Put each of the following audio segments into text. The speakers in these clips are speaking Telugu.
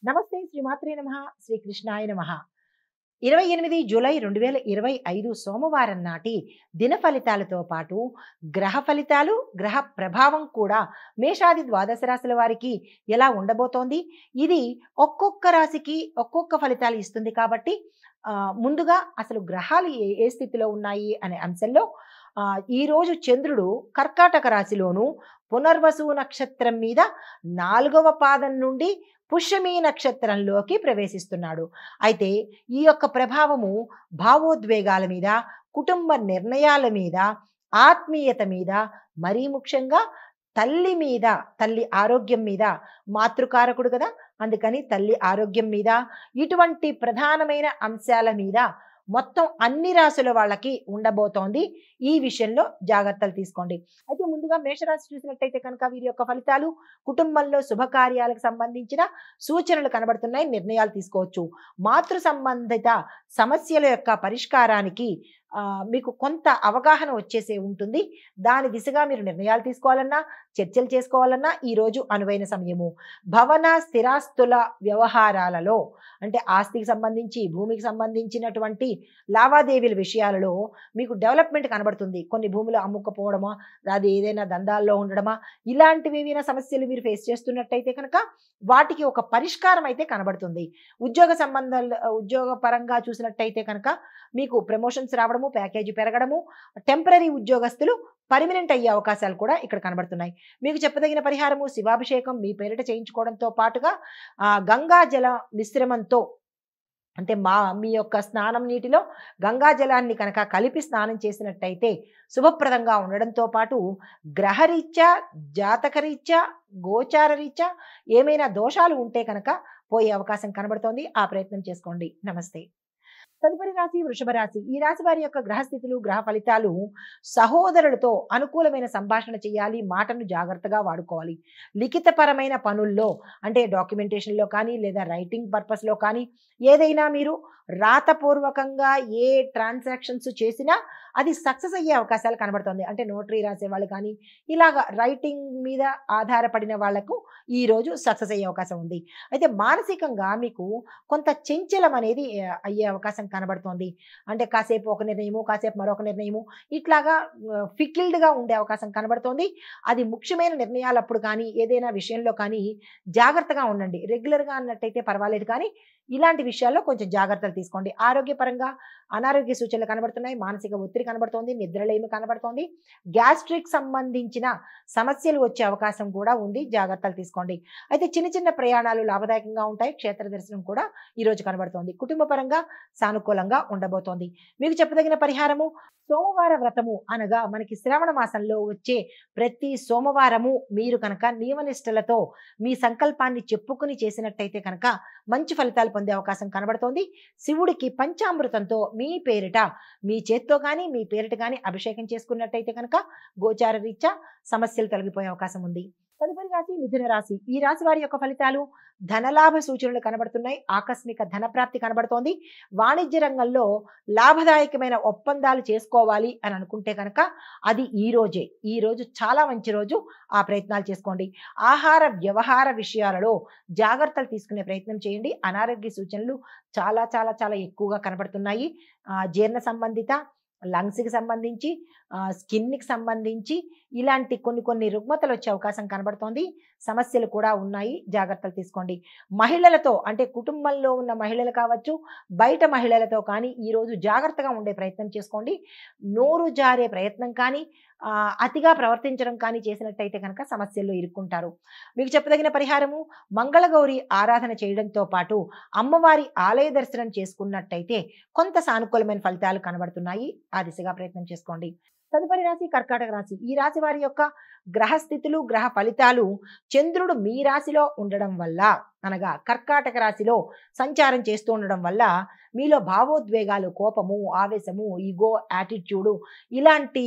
నమస్తే శ్రీమాత్రే నమః శ్రీ కృష్ణాయ నమః 28 జూలై 2025 సోమవారం నాటి దిన ఫలితాలతో పాటు గ్రహ ఫలితాలు గ్రహ ప్రభావం కూడా మేషాది ద్వాదశ రాశుల వారికి ఎలా ఉండబోతోంది ఇది ఒక్కొక్క రాశికి ఒక్కొక్క ఫలితాలు ఇస్తుంది కాబట్టి ముందుగా అసలు గ్రహాలు ఏ ఏ స్థితిలో ఉన్నాయి అనే అంశంలో ఈ రోజు చంద్రుడు కర్కాటక రాశిలోను పునర్వసు నక్షత్రం మీద 4వ పాదం నుండి పుష్యమి నక్షత్రంలోకి ప్రవేశిస్తున్నాడు. అయితే ఈ యొక్క ప్రభావము భావోద్వేగాల మీద, కుటుంబ నిర్ణయాల మీద, ఆత్మీయత మీద, మరీ ముఖ్యంగా తల్లి మీద, తల్లి ఆరోగ్యం మీద, మాతృకారకుడు కదా, అందుకని తల్లి ఆరోగ్యం మీద, ఇటువంటి ప్రధానమైన అంశాల మీద మొత్తం అన్ని రాశుల వాళ్ళకి ఉండబోతోంది. ఈ విషయంలో జాగ్రత్తలు తీసుకోండి. అయితే ముందుగా మేషరాశి చూసినట్టయితే కనుక వీరి యొక్క ఫలితాలు కుటుంబంలో శుభకార్యాలకు సంబంధించిన సూచనలు కనబడుతున్నాయి. నిర్ణయాలు తీసుకోవచ్చు. మాతృ సంబంధిత సమస్యల యొక్క పరిష్కారానికి మీకు కొంత అవగాహన వచ్చేసే ఉంటుంది. దాని దిశగా మీరు నిర్ణయాలు తీసుకోవాలన్నా, చర్చలు చేసుకోవాలన్నా ఈరోజు అనువైన సమయము. భవన స్థిరాస్తుల వ్యవహారాలలో అంటే ఆస్తికి సంబంధించి, భూమికి సంబంధించినటువంటి లావాదేవీల విషయాలలో మీకు డెవలప్మెంట్ కనబడుతుంది. కొన్ని భూములు అమ్ముకపోవడమా, అది ఏదైనా దందాల్లో ఉండడమా, ఇలాంటివి ఏవైనా సమస్యలు మీరు ఫేస్ చేస్తున్నట్టయితే కనుక వాటికి ఒక పరిష్కారం అయితే కనబడుతుంది. ఉద్యోగ పరంగా చూసినట్టయితే కనుక మీకు ప్రమోషన్స్ రావడము, ప్యాకేజీ పెరగడము, టెంపరరీ ఉద్యోగస్తులు పర్మనెంట్ అయ్యే అవకాశాలు కూడా ఇక్కడ కనబడుతున్నాయి. మీకు చెప్పదగిన పరిహారము శివాభిషేకం మీ పేరిట చేయించుకోవడంతో పాటుగా గంగా జల మిశ్రమంతో అంటే మీ యొక్క స్నానం నీటిలో గంగా జలాన్ని కనుక కలిపి స్నానం చేసినట్టయితే శుభప్రదంగా ఉండడంతో పాటు గ్రహరీత్యా, జాతకరీత్యా, గోచార రీత్యా ఏమైనా దోషాలు ఉంటే కనుక పోయే అవకాశం కనబడుతోంది. ఆ ప్రయత్నం చేసుకోండి. నమస్తే. తదుపరి రాశి వృషభ రాశి. ఈ రాశి వారి యొక్క గ్రహస్థితులు గ్రహ ఫలితాలు సహోదరులతో అనుకూలమైన సంభాషణ చేయాలి. మాటను జాగ్రత్తగా వాడుకోవాలి. లిఖితపరమైన పనుల్లో అంటే డాక్యుమెంటేషన్లో కానీ లేదా రైటింగ్ పర్పస్లో కానీ ఏదైనా మీరు రాతపూర్వకంగా ఏ ట్రాన్సాక్షన్స్ చేసినా అది సక్సెస్ అయ్యే అవకాశాలు కనబడుతుంది. అంటే నోటరీ రాసే వాళ్ళు కానీ ఇలాగ రైటింగ్ మీద ఆధారపడిన వాళ్లకు ఈరోజు సక్సెస్ అయ్యే అవకాశం ఉంది. అయితే మానసికంగా మీకు కొంత చంచలం అనేది అయ్యే అవకాశం కనబడుతోంది. అంటే కాసేపు ఒక నిర్ణయము, కాసేపు మరొక నిర్ణయము, ఇట్లాగా ఫికిల్డ్గా ఉండే అవకాశం కనబడుతోంది. అది ముఖ్యమైన నిర్ణయాలప్పుడు కానీ ఏదైనా విషయంలో కానీ జాగ్రత్తగా ఉండండి. రెగ్యులర్గా అన్నట్టయితే పర్వాలేదు, కానీ ఇలాంటి విషయాల్లో కొంచెం జాగ్రత్తలు తీసుకోండి. ఆరోగ్యపరంగా అనారోగ్య సూచనలు కనబడుతున్నాయి. మానసిక ఒత్తిడి కనబడుతోంది. నిద్రలేమి కనబడుతోంది. గ్యాస్ట్రిక్ సంబంధించిన సమస్యలు వచ్చే అవకాశం కూడా ఉంది. జాగ్రత్తలు తీసుకోండి. అయితే చిన్న చిన్న ప్రయాణాలు లాభదాయకంగా ఉంటాయి. క్షేత్ర దర్శనం కూడా ఈరోజు కనబడుతోంది. కుటుంబ పరంగా సానుకూలంగా ఉండబోతోంది. మీకు చెప్పదగిన పరిహారము సోమవార వ్రతము అనగా మనకి శ్రావణ మాసంలో వచ్చే ప్రతి సోమవారము మీరు కనుక నియమనిష్టలతో మీ సంకల్పాన్ని చెప్పుకుని చేసినట్టయితే కనుక మంచి ఫలితాలు పొందే అవకాశం కనబడుతోంది. శివుడికి పంచామృతంతో మీ పేరిట, మీ చేత్తో కానీ మీ పేరిట కానీ అభిషేకం చేసుకున్నట్టయితే కనుక గోచార రీత్యా సమస్యలు తొలగిపోయే అవకాశం ఉంది. తదుపరి రాశి మిథున రాశి. ఈ రాశి వారి యొక్క ఫలితాలు ధనలాభ సూచనలు కనబడుతున్నాయి. ఆకస్మిక ధనప్రాప్తి కనబడుతోంది. వాణిజ్య రంగంలో లాభదాయకమైన ఒప్పందాలు చేసుకోవాలి అని అనుకుంటే కనుక అది ఈ రోజు చాలా మంచి రోజు. ఆ ప్రయత్నాలు చేసుకోండి. ఆహార వ్యవహార విషయాలలో జాగ్రత్తలు తీసుకునే ప్రయత్నం చేయండి. అనారోగ్య సూచనలు చాలా చాలా చాలా ఎక్కువగా కనబడుతున్నాయి. జీర్ణ సంబంధిత, లంగ్స్కి సంబంధించి, స్కిన్కి సంబంధించి ఇలాంటి కొన్ని రుగ్మతలు వచ్చే అవకాశం కనబడుతోంది. సమస్యలు కూడా ఉన్నాయి. జాగ్రత్తలు తీసుకోండి. మహిళలతో అంటే కుటుంబంలో ఉన్న మహిళలు కావచ్చు, బయట మహిళలతో కానీ ఈరోజు జాగ్రత్తగా ఉండే ప్రయత్నం చేసుకోండి. నోరు జారే ప్రయత్నం కానీ అతిగా ప్రవర్తించడం కానీ చేసినట్టయితే కనుక సమస్యల్లో ఇరుక్కుంటారు. మీకు చెప్పదగిన పరిహారము మంగళగౌరి ఆరాధన చేయడంతో పాటు అమ్మవారి ఆలయ దర్శనం చేసుకున్నట్టయితే కొంత సానుకూలమైన ఫలితాలు కనబడుతున్నాయి. ఆ దిశగా ప్రయత్నం చేసుకోండి. తదుపరి రాశి కర్కాటక రాశి. ఈ రాశి వారి యొక్క గ్రహస్థితులు గ్రహ ఫలితాలు చంద్రుడు మీ రాశిలో ఉండడం వల్ల అనగా కర్కాటక రాశిలో సంచారం చేస్తూ ఉండడం వల్ల మీలో భావోద్వేగాలు, కోపము, ఆవేశము, ఈగో, యాటిట్యూడు ఇలాంటి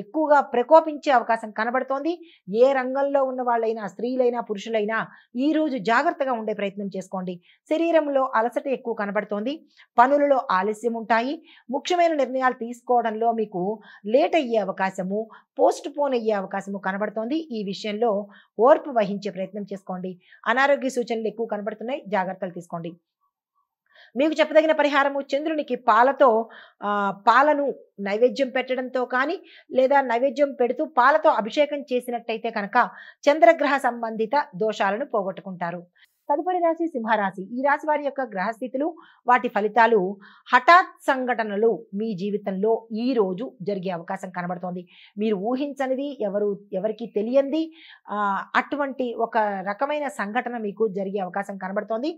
ఎక్కువగా ప్రకోపించే అవకాశం కనబడుతోంది. ఏ రంగంలో ఉన్న వాళ్ళైనా, స్త్రీలైనా పురుషులైనా ఈరోజు జాగ్రత్తగా ఉండే ప్రయత్నం చేసుకోండి. శరీరంలో అలసట ఎక్కువ కనబడుతోంది. పనులలో ఆలస్యం ఉంటాయి. ముఖ్యమైన నిర్ణయాలు తీసుకోవడంలో మీకు లేట్ అయ్యే అవకాశము, పోస్ట్ పోన్ అయ్యే అవకాశము కనబడుతోంది. ఈ విషయంలో ఓర్పు వహించే ప్రయత్నం చేసుకోండి. అనారోగ్య సూచనలు ఎక్కువ కనబడుతున్నాయి. జాగ్రత్తలు తీసుకోండి. మీకు చెప్పదగిన పరిహారము చంద్రునికి పాలను నైవేద్యం పెట్టడంతో కానీ, లేదా నైవేద్యం పెడుతూ పాలతో అభిషేకం చేసినట్టయితే కనుక చంద్రగ్రహ సంబంధిత దోషాలను పోగొట్టుకుంటారు. తదుపరి రాశి సింహరాశి. ఈ రాశి వారి యొక్క గ్రహస్థితులు, వాటి ఫలితాలు, హఠాత్ సంఘటనలు మీ జీవితంలో ఈ రోజు జరిగే అవకాశం కనబడుతోంది. మీరు ఊహించనిది, ఎవరికి తెలియంది అటువంటి ఒక రకమైన సంఘటన మీకు జరిగే అవకాశం కనబడుతోంది.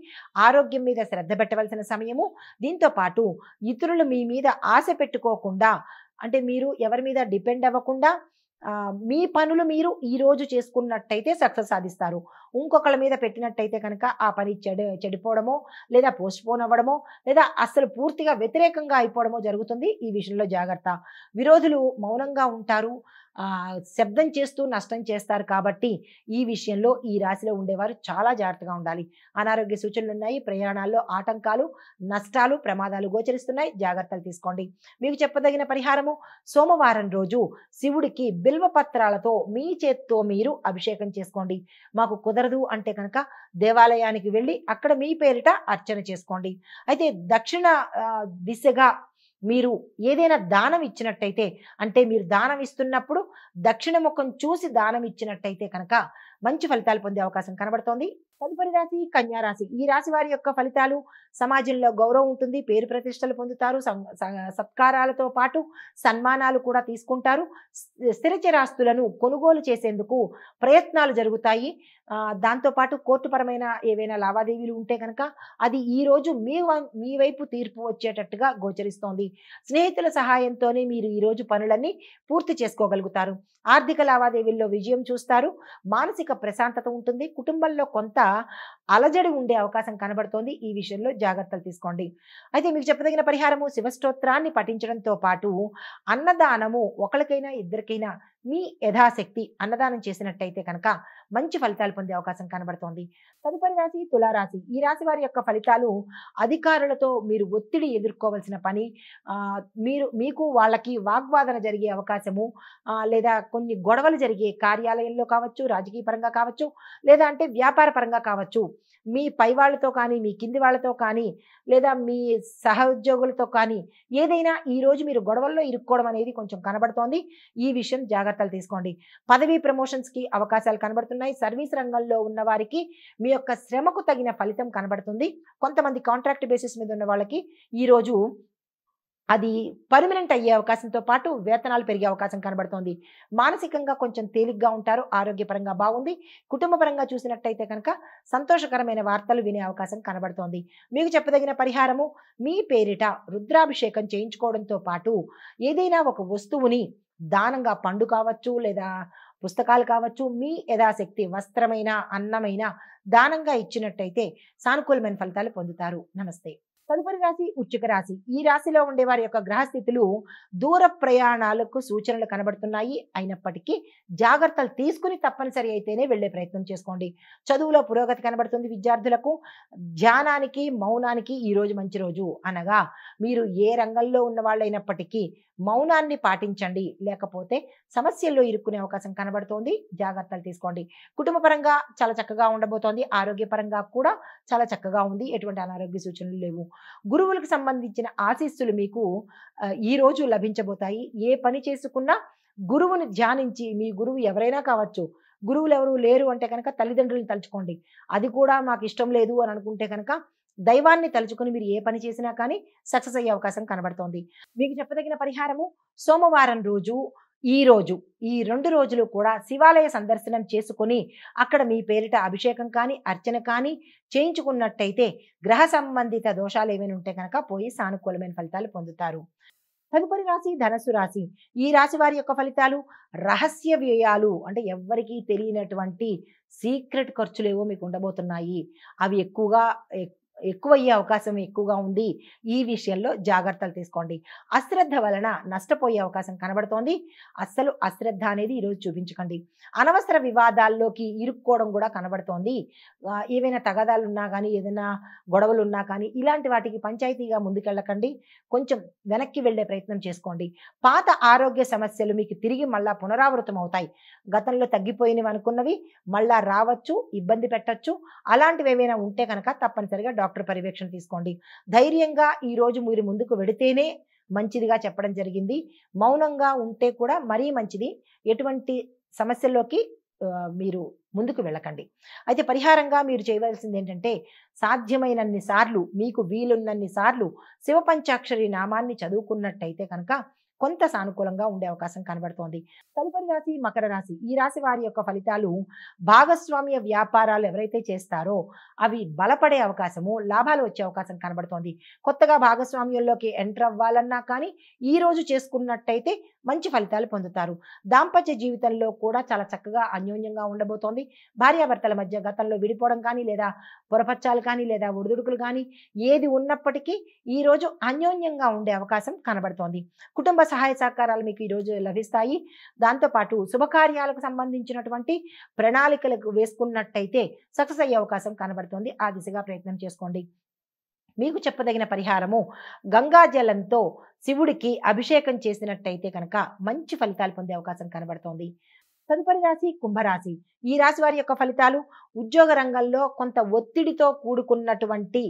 ఆరోగ్యం మీద శ్రద్ధ పెట్టవలసిన సమయము. దీంతో పాటు ఇతరులు మీ మీద ఆశ పెట్టుకోకుండా, అంటే మీరు ఎవరి మీద డిపెండ్ అవ్వకుండా మీ పనులు మీరు ఈ రోజు చేసుకున్నట్టయితే సక్సెస్ సాధిస్తారు. ఇంకొకళ్ళ మీద పెట్టినట్టయితే కనుక ఆ పని చెడిపోవడమో, లేదా పోస్ట్‌పోన్ అవ్వడమో, లేదా అస్సలు పూర్తిగా వ్యతిరేకంగా అయిపోవడమో జరుగుతుంది. ఈ విషయంలో జాగ్రత్త. విరోధులు మౌనంగా ఉంటారు. శబ్దం చేస్తూ నష్టం చేస్తారు కాబట్టి ఈ విషయంలో ఈ రాశిలో ఉండేవారు చాలా జాగ్రత్తగా ఉండాలి. అనారోగ్య సూచనలున్నాయి. ప్రయాణాల్లో ఆటంకాలు, నష్టాలు, ప్రమాదాలు గోచరిస్తున్నాయి. జాగ్రత్తలు తీసుకోండి. మీకు చెప్పదగిన పరిహారము సోమవారం రోజు శివుడికి బిల్వ పత్రాలతో మీ చేత్తో మీరు అభిషేకం చేసుకోండి. మాకు కుదరదు అంటే కనుక దేవాలయానికి వెళ్ళి అక్కడ మీ పేరిట అర్చన చేసుకోండి. అయితే దక్షిణ దిశగా మీరు ఏదైనా దానం ఇచ్చినట్టయితే, అంటే మీరు దానం ఇస్తున్నప్పుడు దక్షిణ ముఖం చూసి దానం ఇచ్చినట్టయితే కనుక మంచి ఫలితాలు పొందే అవకాశం కనబడుతోంది. తదుపరి రాశి కన్యా రాశి. ఈ రాశి వారి యొక్క ఫలితాలు సమాజంలో గౌరవం ఉంటుంది. పేరు ప్రతిష్టలు పొందుతారు. సత్కారాలతో పాటు సన్మానాలు కూడా తీసుకుంటారు. స్థిరచరాస్తులను కొనుగోలు చేసేందుకు ప్రయత్నాలు జరుగుతాయి. దాంతోపాటు కోర్టుపరమైన ఏవైనా లావాదేవీలు ఉంటే కనుక అది ఈ రోజు మీ వైపు తీర్పు వచ్చేటట్టుగా గోచరిస్తోంది. స్నేహితుల సహాయంతోనే మీరు ఈ రోజు పనులన్నీ పూర్తి చేసుకోగలుగుతారు. ఆర్థిక లావాదేవీల్లో విజయం చూస్తారు. మానసిక ప్రశాంతత ఉంటుంది. కుటుంబంలో కొంత అలజడి ఉండే అవకాశం కనబడుతోంది. ఈ విషయంలో జాగ్రత్తలు తీసుకోండి. అయితే మీకు చెప్పదగిన పరిహారము శివస్తోత్రాన్ని పఠించడంతో పాటు అన్నదానము, ఒకరికైనా ఇద్దరికైనా మీ యథాశక్తి అన్నదానం చేసినట్టయితే కనుక మంచి ఫలితాలు పొందే అవకాశం కనబడుతోంది. తదుపరి రాశి తులారాశి. ఈ రాశి వారి యొక్క ఫలితాలు అధికారులతో మీరు ఒత్తిడి ఎదుర్కోవాల్సిన పని, మీకు వాళ్ళకి వాగ్వాదన జరిగే అవకాశము, లేదా కొన్ని గొడవలు జరిగే కార్యాలయంలో కావచ్చు, రాజకీయ పరంగా కావచ్చు, లేదా అంటే వ్యాపార పరంగా కావచ్చు. మీ పై వాళ్ళతో కానీ, మీ కింది వాళ్ళతో కానీ, లేదా మీ సహోద్యోగులతో కానీ ఏదైనా ఈ రోజు మీరు గొడవల్లో ఇరుక్కోవడం అనేది కొంచెం కనబడుతోంది. ఈ విషయం జాగ్రత్తలు తీసుకోండి. పదవీ ప్రమోషన్స్‌కి అవకాశాలు కనబడుతున్నాయి. సర్వీస్ రంగంలో ఉన్న వారికి మీ యొక్క శ్రమకు తగిన ఫలితం కనబడుతుంది. కొంతమంది కాంట్రాక్ట్ బేసిస్ మీద ఉన్న వాళ్ళకి ఈరోజు అది పర్మనెంట్ అయ్యే అవకాశంతో పాటు వేతనాలు పెరిగే అవకాశం కనబడుతోంది. మానసికంగా కొంచెం తేలిగ్గా ఉంటారు. ఆరోగ్యపరంగా బాగుంది. కుటుంబపరంగా చూసినట్టయితే కనుక సంతోషకరమైన వార్తలు వినే అవకాశం కనబడుతోంది. మీకు చెప్పదగిన పరిహారము మీ పేరిట రుద్రాభిషేకం చేయించుకోవడంతో పాటు ఏదైనా ఒక వస్తువుని దానంగా, పండు కావచ్చు, లేదా పుస్తకాలు కావచ్చు, మీ యథాశక్తి వస్త్రమైన, అన్నమైన దానంగా ఇచ్చినట్టయితే సానుకూలమైన ఫలితాలు పొందుతారు. నమస్తే. తదుపరి రాశి వృశ్చిక రాశి. ఈ రాశిలో ఉండే వారి యొక్క గ్రహస్థితులు దూర ప్రయాణాలకు సూచనలు కనబడుతున్నాయి. అయినప్పటికీ జాగ్రత్తలు తీసుకుని తప్పనిసరి అయితేనే వెళ్ళే ప్రయత్నం చేసుకోండి. చదువులో పురోగతి కనబడుతుంది. విద్యార్థులకు ధ్యానానికి, మౌనానికి ఈ రోజు మంచి రోజు. అనగా మీరు ఏ రంగంలో ఉన్న వాళ్ళైనప్పటికీ మౌనాన్ని పాటించండి. లేకపోతే సమస్యల్లో ఇరుక్కునే అవకాశం కనబడుతోంది. జాగ్రత్తలు తీసుకోండి. కుటుంబ పరంగా చాలా చక్కగా ఉండబోతోంది. ఆరోగ్యపరంగా కూడా చాలా చక్కగా ఉంది. ఎటువంటి అనారోగ్య సూచనలు లేవు. గురువులకు సంబంధించిన ఆశీస్సులు మీకు ఈ రోజు లభించబోతాయి. ఏ పని చేసుకున్నా గురువుని ధ్యానించి, మీ గురువు ఎవరైనా కావచ్చు, గురువులు ఎవరు లేరు అంటే కనుక తల్లిదండ్రులను తలుచుకోండి. అది కూడా మాకు ఇష్టం లేదు అని అనుకుంటే కనుక దైవాన్ని తలుచుకుని మీరు ఏ పని చేసినా కానీ సక్సెస్ అయ్యే అవకాశం కనబడుతోంది. మీకు చెప్పదగిన పరిహారము సోమవారం రోజు, ఈ రోజు, ఈ 2 రోజులు కూడా శివాలయ సందర్శనం చేసుకుని అక్కడ మీ పేరిట అభిషేకం కానీ, అర్చన కానీ చేయించుకున్నట్టయితే గ్రహ సంబంధిత దోషాలు ఏమైనా ఉంటే కనుక పోయి సానుకూలమైన ఫలితాలు పొందుతారు. తదుపరి రాశి ధనస్సు రాశి. ఈ రాశి వారి యొక్క ఫలితాలు రహస్య వ్యయాలు, అంటే ఎవ్వరికీ తెలియనటువంటి సీక్రెట్ ఖర్చులేవో మీకు ఉండబోతున్నాయి. అవి ఎక్కువగా ఎక్కువయ్యే అవకాశం ఎక్కువగా ఉంది. ఈ విషయంలో జాగ్రత్తలు తీసుకోండి. అశ్రద్ధ వలన నష్టపోయే అవకాశం కనబడుతోంది. అస్సలు అశ్రద్ధ అనేది ఈరోజు చూపించకండి. అనవసర వివాదాల్లోకి ఇరుక్కోవడం కూడా కనబడుతోంది. ఏవైనా తగాదాలున్నా గానీ, ఏదైనా గొడవలున్నా కానీ, ఇలాంటి వాటికి పంచాయతీగా ముందుకెళ్ళకండి. కొంచెం వెనక్కి వెళ్ళే ప్రయత్నం చేసుకోండి. పాత ఆరోగ్య సమస్యలు మీకు తిరిగి మళ్ళా పునరావృతం అవుతాయి. గతంలో తగ్గిపోయినవి అనుకున్నవి మళ్ళా రావచ్చు, ఇబ్బంది పెట్టొచ్చు. అలాంటివి ఏవైనా ఉంటే కనుక తప్పనిసరిగా డాక్టర్ పర్యవేక్షణ తీసుకోండి. ధైర్యంగా ఈరోజు మీరు ముందుకు వెడితేనే మంచిదిగా చెప్పడం జరిగింది. మౌనంగా ఉంటే కూడా మరీ మంచిది. ఎటువంటి సమస్యల్లోకి మీరు ముందుకు వెళ్ళకండి. అయితే పరిహారంగా మీరు చేయవలసింది ఏంటంటే, సాధ్యమైనన్ని సార్లు మీకు వీలున్నన్ని సార్లు శివ పంచాక్షరి నామాన్ని చదువుకున్నట్టయితే కనుక కొంత సానుకూలంగా ఉండే అవకాశం కనబడుతోంది. తదుపరి రాశి మకర రాశి. ఈ రాశి వారి యొక్క ఫలితాలు, భాగస్వామ్య వ్యాపారాలు ఎవరైతే చేస్తారో అవి బలపడే అవకాశము, లాభాలు వచ్చే అవకాశం కనబడుతోంది. కొత్తగా భాగస్వామ్యంలోకి ఎంటర్ అవ్వాలన్నా కానీ ఈ రోజు చేసుకున్నట్టయితే మంచి ఫలితాలు పొందుతారు. దాంపత్య జీవితంలో కూడా చాలా చక్కగా అన్యోన్యంగా ఉండబోతోంది. భార్యాభర్తల మధ్య గతంలో విడిపోవడం కానీ, లేదా పొరపచ్చాలు కానీ, లేదా ఒడిదుడుకులు కానీ ఏది ఉన్నప్పటికీ ఈరోజు అన్యోన్యంగా ఉండే అవకాశం కనబడుతోంది. కుటుంబ సహాయ సహకారాలు మీకు ఈరోజు లభిస్తాయి. దాంతోపాటు శుభకార్యాలకు సంబంధించినటువంటి ప్రణాళికలకు వేసుకున్నట్టయితే సక్సెస్ అయ్యే అవకాశం కనబడుతోంది. ఆ దిశగా ప్రయత్నం చేసుకోండి. మీకు చెప్పదగిన పరిహారము, గంగా జలంతో శివుడికి అభిషేకం చేసినట్టయితే కనుక మంచి ఫలితాలు పొందే అవకాశం కనబడుతోంది. తదుపరి రాశి కుంభరాశి. ఈ రాశి వారి యొక్క ఫలితాలు, ఉద్యోగ రంగంలో కొంత ఒత్తిడితో కూడుకున్నటువంటి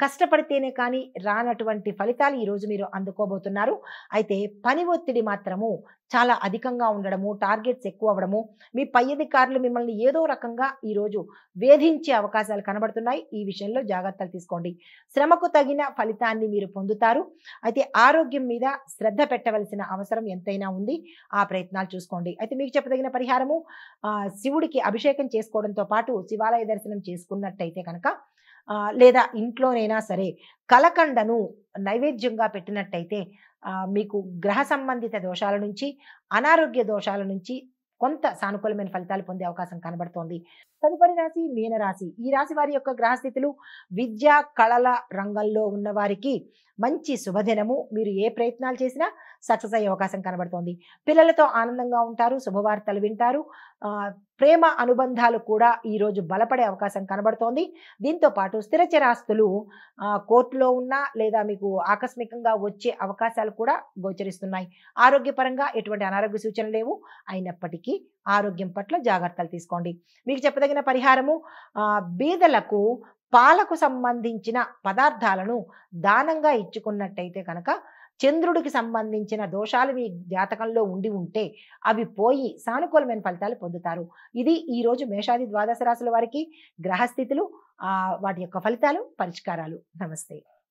కష్టపడితేనే కానీ రానటువంటి ఫలితాలు ఈరోజు మీరు అందుకోబోతున్నారు. అయితే పని ఒత్తిడి మాత్రము చాలా అధికంగా ఉండడము, టార్గెట్స్ ఎక్కువ అవ్వడము, మీ పై అధికారులు మిమ్మల్ని ఏదో రకంగా ఈరోజు వేధించే అవకాశాలు కనబడుతున్నాయి. ఈ విషయంలో జాగ్రత్తలు తీసుకోండి. శ్రమకు తగిన ఫలితాన్ని మీరు పొందుతారు. అయితే ఆరోగ్యం మీద శ్రద్ధ పెట్టవలసిన అవసరం ఎంతైనా ఉంది. ఆ ప్రయత్నాలు చూసుకోండి. అయితే మీకు చెప్పదగిన పరిహారము, శివుడికి అభిషేకం చేసుకోవడంతో పాటు శివాలయ దర్శనం చేసుకున్నట్టయితే కనుక లేదా ఇంట్లోనైనా సరే కలకండను నైవేద్యంగా పెట్టినట్టయితే మీకు గ్రహ సంబంధిత దోషాల నుంచి, అనారోగ్య దోషాల నుంచి కొంత సానుకూలమైన ఫలితాలు పొందే అవకాశం కనబడుతోంది. తదుపరి రాశి మీనరాశి. ఈ రాశి వారి యొక్క గ్రహస్థితులు, విద్యా కళల రంగంలో ఉన్న వారికి మంచి శుభదినము. మీరు ఏ ప్రయత్నాలు చేసినా సక్సెస్ అయ్యే అవకాశం కనబడుతోంది. పిల్లలతో ఆనందంగా ఉంటారు, శుభవార్తలు వింటారు. ప్రేమ అనుబంధాలు కూడా ఈరోజు బలపడే అవకాశం కనబడుతోంది. దీంతో పాటు స్థిరచరాస్తులు కోర్టులో ఉన్నా లేదా మీకు ఆకస్మికంగా వచ్చే అవకాశాలు కూడా గోచరిస్తున్నాయి. ఆరోగ్యపరంగా ఎటువంటి అనారోగ్య సూచనలు లేవు. అయినప్పటికీ ఆరోగ్యం పట్ల జాగ్రత్తలు తీసుకోండి. మీకు చెప్పదగిన పరిహారము, బీదలకు పాలకు సంబంధించిన పదార్థాలను దానంగా ఇచ్చుకున్నట్టయితే కనుక చంద్రుడికి సంబంధించిన దోషాలు మీ జాతకంలో ఉండి ఉంటే అవి పోయి సానుకూలమైన ఫలితాలు పొందుతారు. ఇది ఈరోజు మేషాది ద్వాదశ రాశుల వారికి గ్రహస్థితులు, వాటి యొక్క ఫలితాలు, పరిష్కారాలు. నమస్తే.